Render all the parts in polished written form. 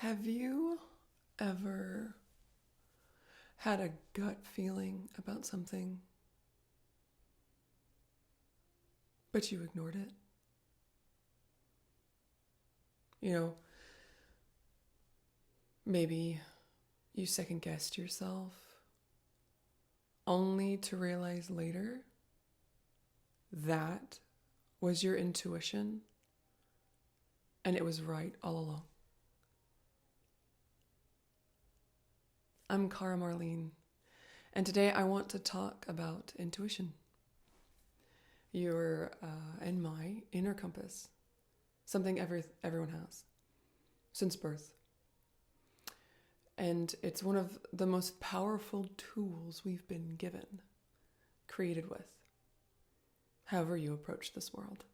Have you ever had a gut feeling about something, but you ignored it? You know, maybe you second guessed yourself only to realize later that was your intuition and it was right all along. I'm Cara Marlene, and today I want to talk about intuition. Your and my inner compass, something everyone has since birth. And it's one of the most powerful tools we've been given, created with, however you approach this world.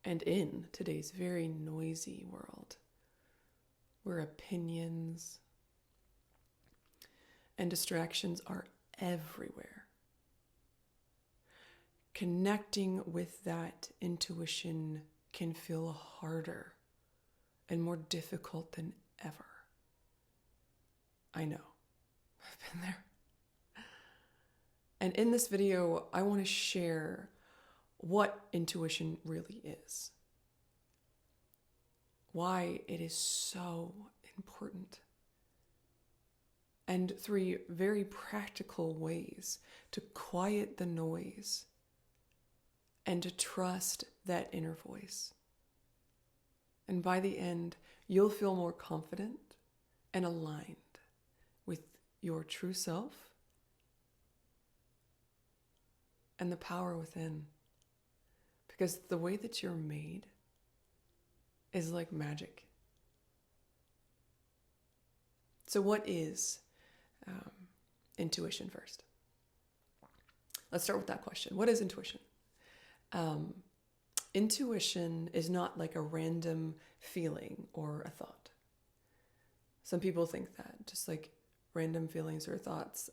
And in today's very noisy world, where opinions and distractions are everywhere, connecting with that intuition can feel harder and more difficult than ever. I know, I've been there. And in this video, I want to share what intuition really is, why it is so important, and 3 very practical ways to quiet the noise and to trust that inner voice. And by the end, you'll feel more confident and aligned with your true self and the power within. Because the way that you're made is like magic. So what is intuition first? Let's start with that question. What is intuition? Intuition is not like a random feeling or a thought. Some people think that, just like random feelings or thoughts.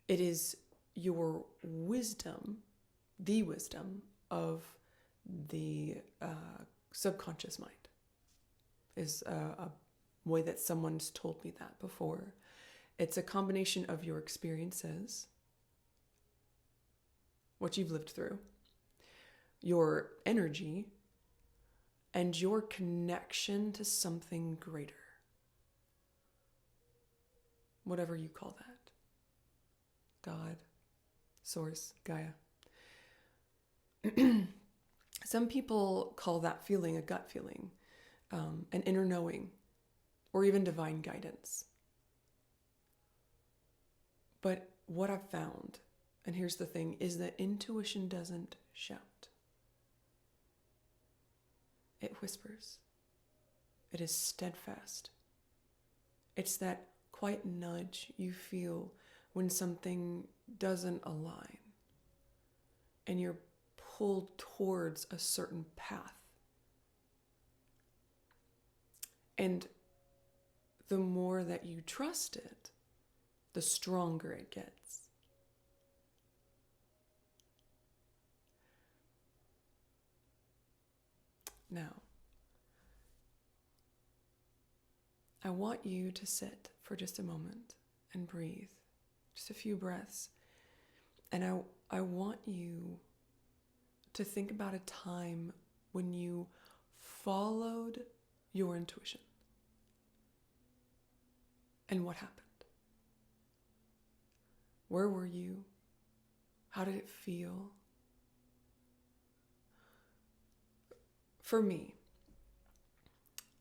It is your wisdom, the wisdom of the subconscious mind, is a way that someone's told me that before. It's a combination of your experiences, what you've lived through, your energy, and your connection to something greater. Whatever you call that. God, Source, Gaia. Some people call that feeling a gut feeling, an inner knowing, or even divine guidance. But what I've found, and here's the thing, is that intuition doesn't shout. It whispers. It is steadfast. It's that quiet nudge you feel when something doesn't align and you're pulled towards a certain path. And the more that you trust it, the stronger it gets. Now, I want you to sit for just a moment and breathe, just a few breaths. And I want you to think about a time when you followed your intuition and what happened. Where were you? How did it feel? For me,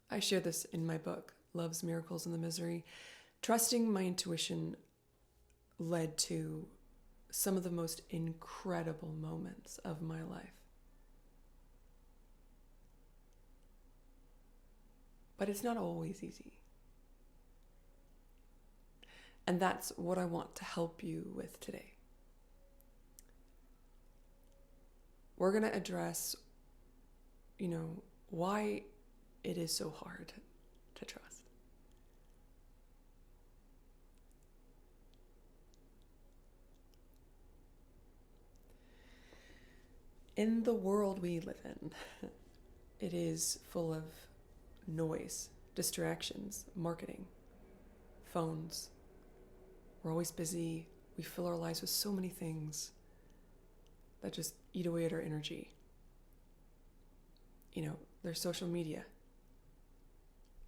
I share this in my book, Love's Miracles and the Misery. Trusting my intuition led to some of the most incredible moments of my life. But it's not always easy. And that's what I want to help you with today. We're going to address, why it is so hard to trust. In the world we live in, It is full of noise, distractions, marketing, phones. We're always busy. We fill our lives with so many things that just eat away at our energy. There's social media.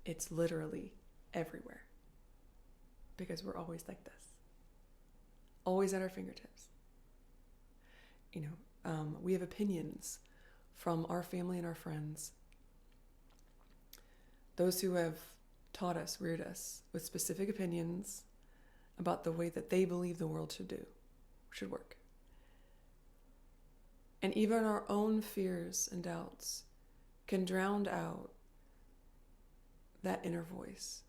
It's literally everywhere because we're always like this, always at our fingertips. We have opinions from our family and our friends, those who have taught us, reared us with specific opinions about the way that they believe the world should work. And even our own fears and doubts can drown out that inner voice.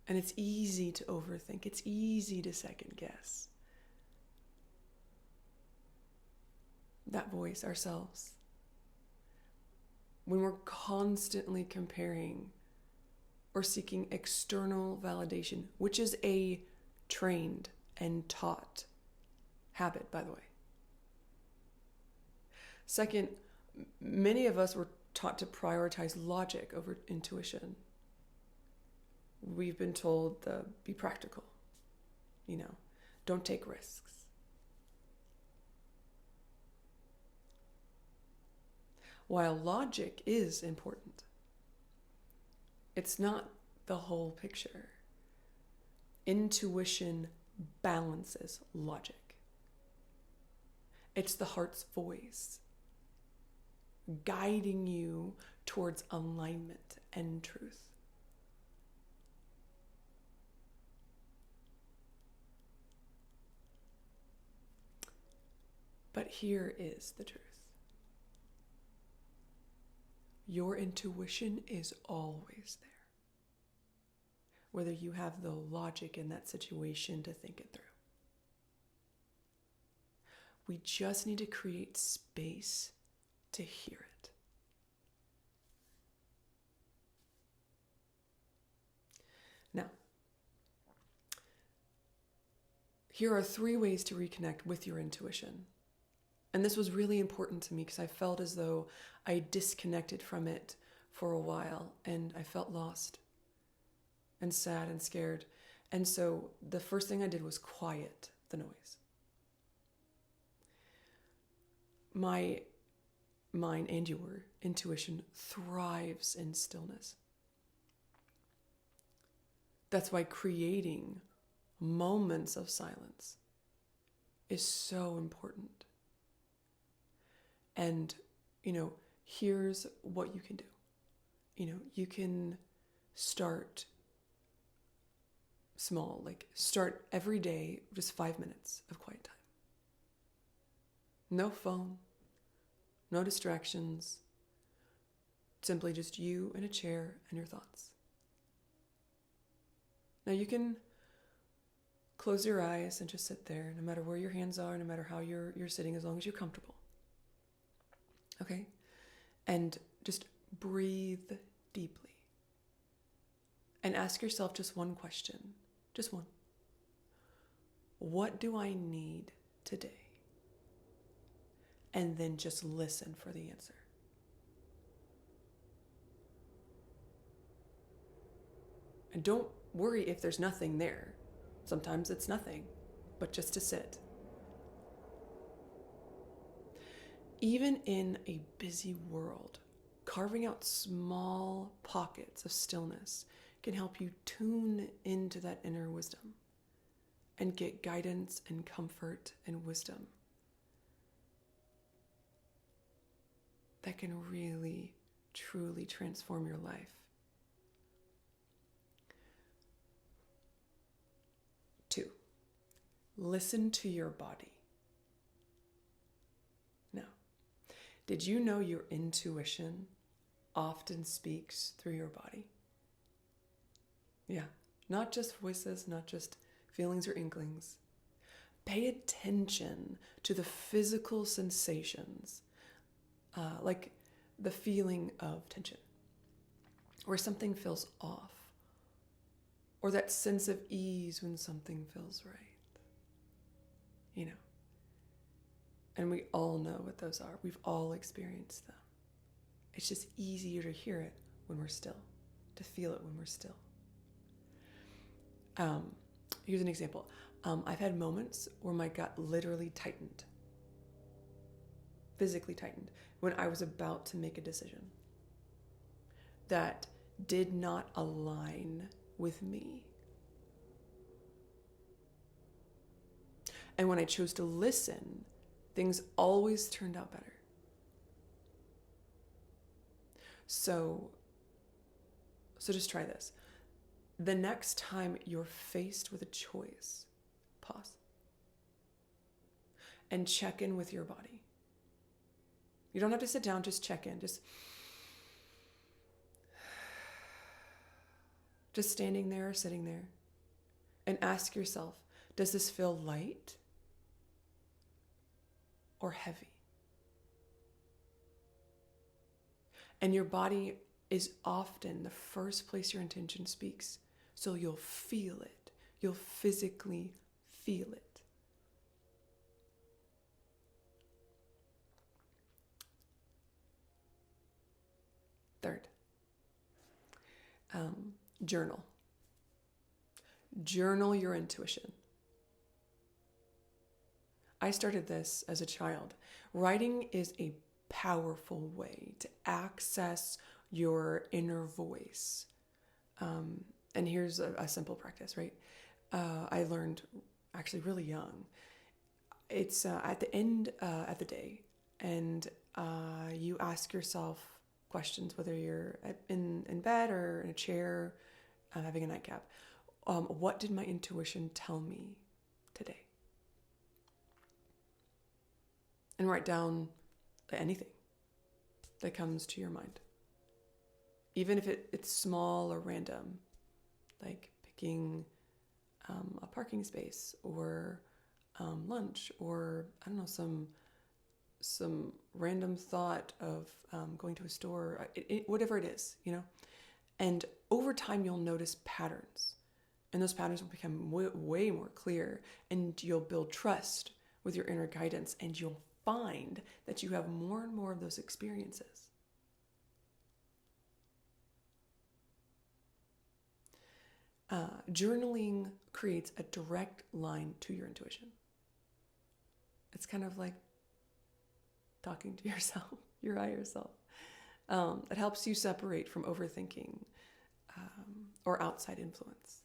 And it's easy to overthink. It's easy to second guess that voice ourselves. When we're constantly comparing or seeking external validation, which is a trained and taught habit, by the way. Second, many of us were taught to prioritize logic over intuition. We've been told to be practical, don't take risks. While logic is important, it's not the whole picture. Intuition balances logic. It's the heart's voice, guiding you towards alignment and truth. But here is the truth. Your intuition is always there, whether you have the logic in that situation to think it through. We just need to create space to hear it. Now, here are 3 ways to reconnect with your intuition. And this was really important to me because I felt as though I disconnected from it for a while and I felt lost and sad and scared. And so the first thing I did was quiet the noise. My mind and your intuition thrives in stillness. That's why creating moments of silence is so important. And, here's what you can do. You can start small, start every day, just 5 minutes of quiet time. No phone, no distractions, simply just you in a chair and your thoughts. Now you can close your eyes and just sit there, no matter where your hands are, no matter how you're sitting, as long as you're comfortable. Okay? And just breathe deeply. And ask yourself just one question. Just one. What do I need today? And then just listen for the answer. And don't worry if there's nothing there. Sometimes it's nothing, but just to sit. Even in a busy world, carving out small pockets of stillness can help you tune into that inner wisdom and get guidance and comfort and wisdom that can really, truly transform your life. 2, listen to your body. Now, did you know your intuition often speaks through your body? Yeah, not just voices, not just feelings or inklings. Pay attention to the physical sensations, like the feeling of tension, or something feels off, or that sense of ease when something feels right. And we all know what those are. We've all experienced them. It's just easier to hear it when we're still, to feel it when we're still. Here's an example. I've had moments where my gut literally tightened, physically tightened, when I was about to make a decision that did not align with me. And when I chose to listen, things always turned out better. So just try this. The next time you're faced with a choice, pause and check in with your body. You don't have to sit down, just check in. Just standing there or sitting there, and ask yourself, does this feel light or heavy? And your body is often the first place your intention speaks. So you'll feel it. You'll physically feel it. Third, journal. Journal your intuition. I started this as a child. Writing is a powerful way to access your inner voice. And here's a simple practice, right? I learned actually really young. It's at the end of the day, and you ask yourself questions, whether you're in bed or in a chair, having a nightcap. What did my intuition tell me today? And write down anything that comes to your mind. Even if it's small or random, like picking a parking space or lunch, or I don't know, some random thought of going to a store, whatever it is, And over time, you'll notice patterns, and those patterns will become way more clear, and you'll build trust with your inner guidance, and you'll find that you have more and more of those experiences. Journaling creates a direct line to your intuition. It's kind of like talking to yourself, your higher self. It helps you separate from overthinking or outside influence.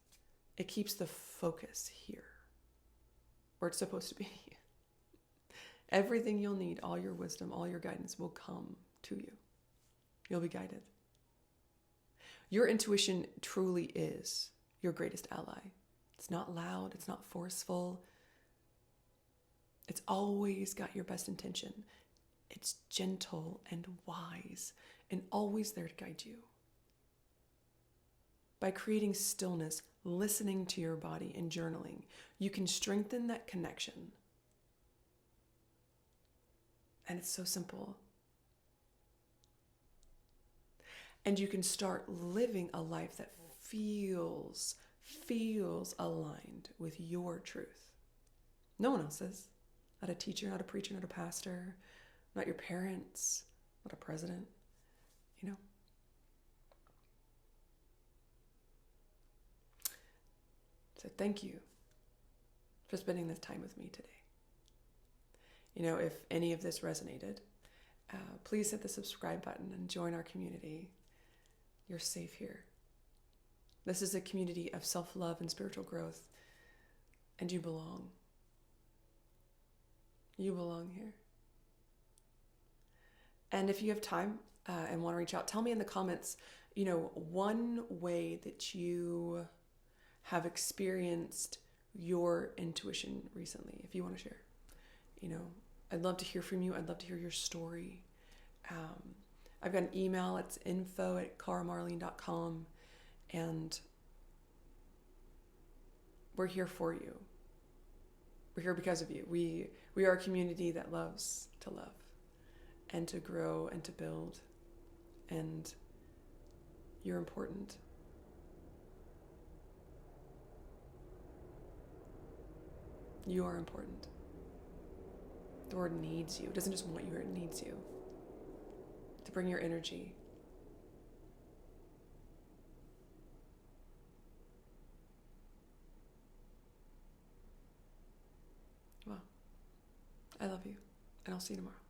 It keeps the focus here, where it's supposed to be. Everything you'll need, all your wisdom, all your guidance will come to you. You'll be guided. Your intuition truly is your greatest ally. It's not loud, it's not forceful. It's always got your best intention. It's gentle and wise and always there to guide you. By creating stillness, listening to your body, and journaling, you can strengthen that connection. And it's so simple. And you can start living a life that feels aligned with your truth. No one else's. Not a teacher, not a preacher, not a pastor, not your parents, not a president, So thank you for spending this time with me today. If any of this resonated, please hit the subscribe button and join our community. You're safe here. This is a community of self-love and spiritual growth, and you belong. You belong here. And if you have time and want to reach out, tell me in the comments, one way that you have experienced your intuition recently, if you want to share. I'd love to hear from you. I'd love to hear your story. I've got an email. It's info@caramarlene.com, and we're here for you. We're here because of you. We are a community that loves to love and to grow and to build, and you're important. You are important. The word needs you. It doesn't just want you, it needs you. to bring your energy. Well, I love you, and I'll see you tomorrow.